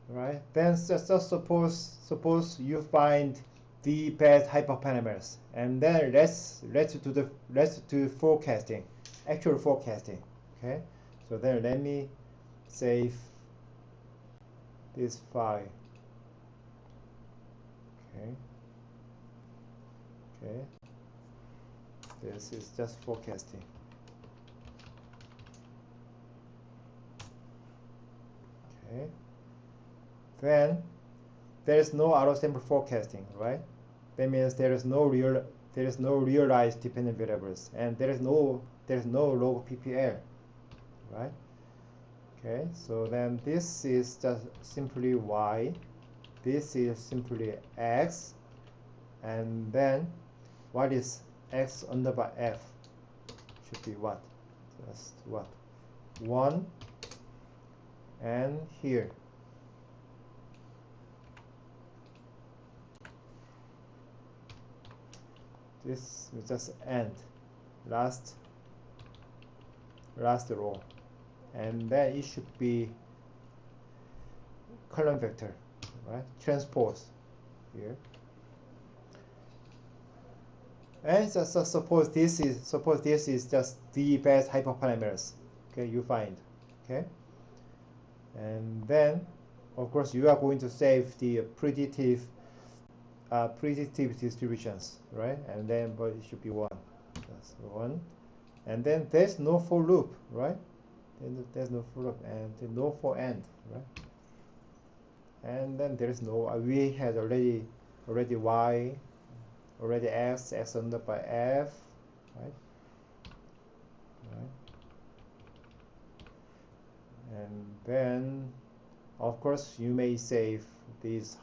right? Then just suppose you find the best hyperparameters, and then let's do forecasting, actual forecasting. Okay, so then let me save this file. Okay, okay, this is just forecasting. Okay, then there is no auto sample forecasting, right? That means there is no realized dependent variables, and there is no log PPL, right? Okay, so then this is just simply y, this is simply x, and then what is x underbar f should be what? Just what? 1, and here this will just end last row, and then it should be column vector, right? Transpose here, and just suppose this is just the best hyperparameters. Okay, you find. Okay, and then of course you are going to save the predictive distributions, right? And then but it should be 1. That's 1, and then there's no for loop, right? There's no for loop, and no for end, right? And then there is no we had already y, already x under by f, right? And then of course you may save these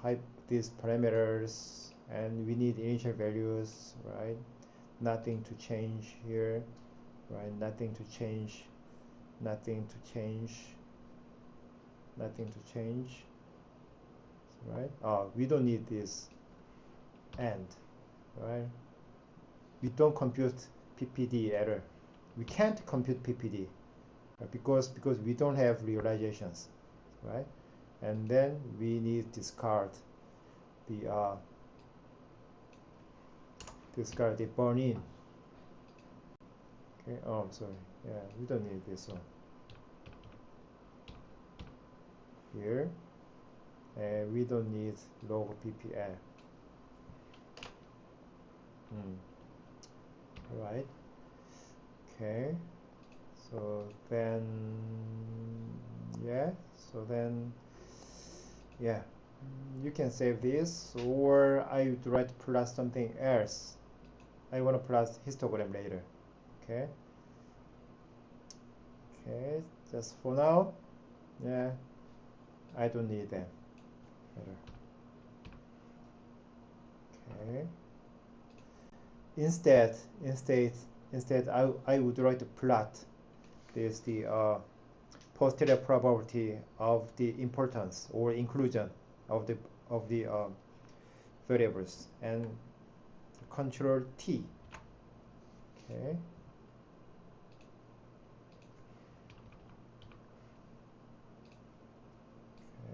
parameters, and we need initial values, right? Nothing to change here, right? Nothing to change, right? Oh, we don't need this end, right? We don't compute PPD error. We can't compute PPD because we don't have realizations, right? And then we need discard the burn in. Okay. Oh, sorry. Yeah, we don't need this one here, and we don't need log PPL. Right. Okay. So then, yeah. So then, yeah. You can save this, or I would write plus something else. I want to plus histogram later. Okay. Okay. Just for now, yeah. I don't need them later. Okay. Instead, I would write to plot this the posterior probability of the importance or inclusion of the variables, and control T. Okay.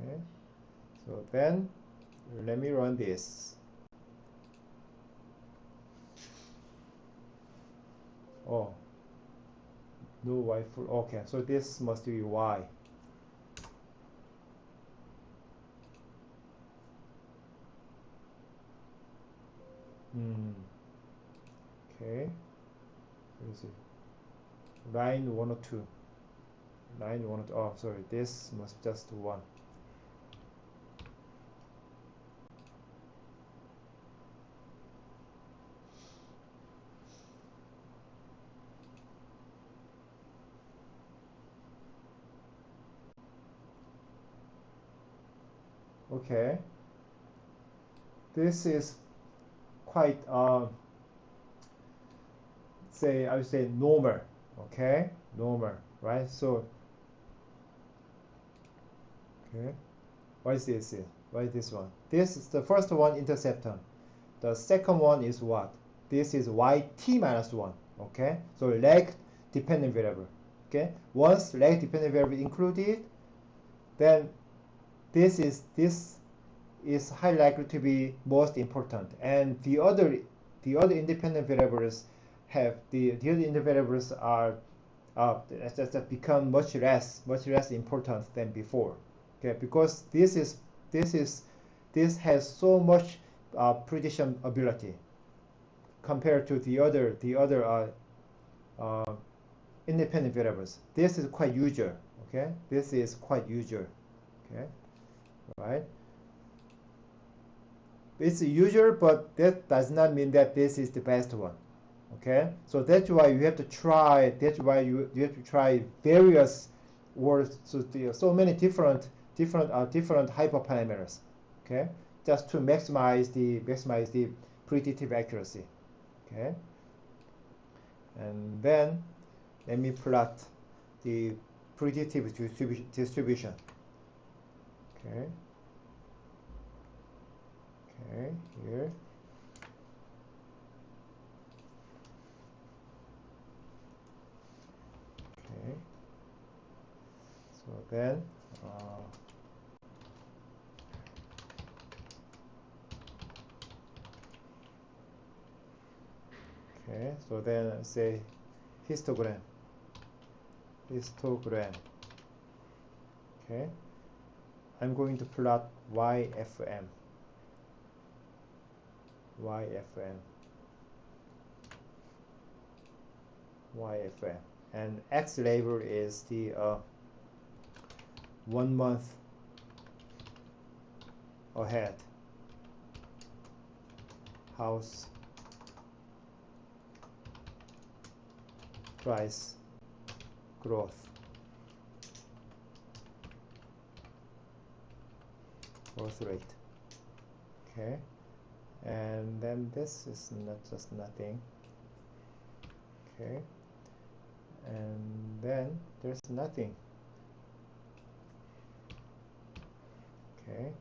Okay. So then let me run this. Oh, no y full. Okay, so this must be y. Okay. Let me see. Line 1 or 2. Line 1 or 2. Oh, sorry. This must just 1. Okay. This is quite I would say normal. Okay, normal, right? So okay, what is this? What is this one? This is the first one, interceptor. The second one is what? This is yt minus 1. Okay, so lag dependent variable. Okay, once lag dependent variable included, then this is highly likely to be most important, and the other independent variables the other independent variables are that become much less important than before. Okay, because this is this has so much prediction ability compared to the other uh, independent variables. This is quite usual. Okay, this is quite usual. Okay, right? It's usual, but that does not mean that this is the best one. Okay, so that's why you have to try. That's why you have to try various words. So many different hyperparameters. Okay, just to maximize the predictive accuracy. Okay, and then let me plot the predictive distribution. Okay, okay, here. Okay, so then okay, so then say histogram. Okay, I'm going to plot YFM. And X label is the 1 month ahead house price growth rate. Okay, and then this is not just nothing. Okay, and then there's nothing. Okay,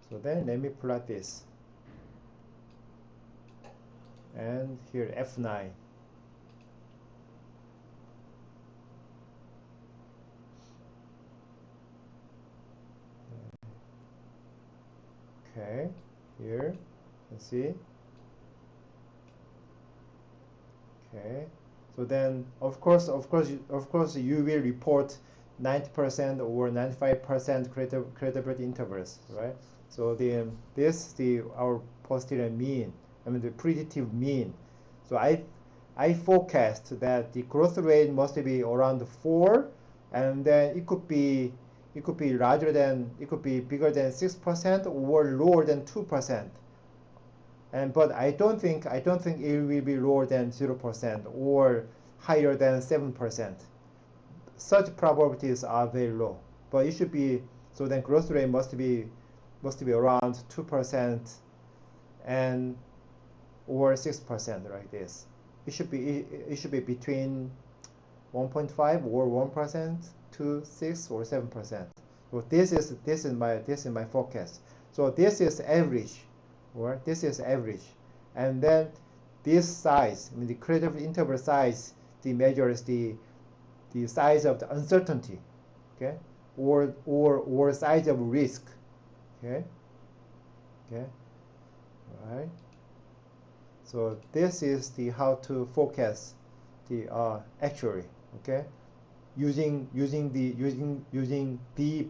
so then let me plot this, and here F9. Okay, here you can see. Okay, so then of course you will report 90% or 95% credibility intervals, right? So our posterior mean, I mean the predictive mean. So I forecast that the growth rate must be around 4, and then it could be bigger than 6% or lower than 2%. But I don't think it will be lower than 0% or higher than 7%. Such probabilities are very low. But it should be, so then growth rate must be around 2% and or 6% like this. It should be between 1.5 or 1% to 6 or 7%. So this is my forecast. So this is average, or this is average, and then this size, I mean the credible interval size, the measures the size of the uncertainty, okay, or size of risk, okay, all right. So this is the how to forecast the actuary, okay, using the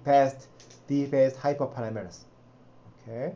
best hyperparameters, okay.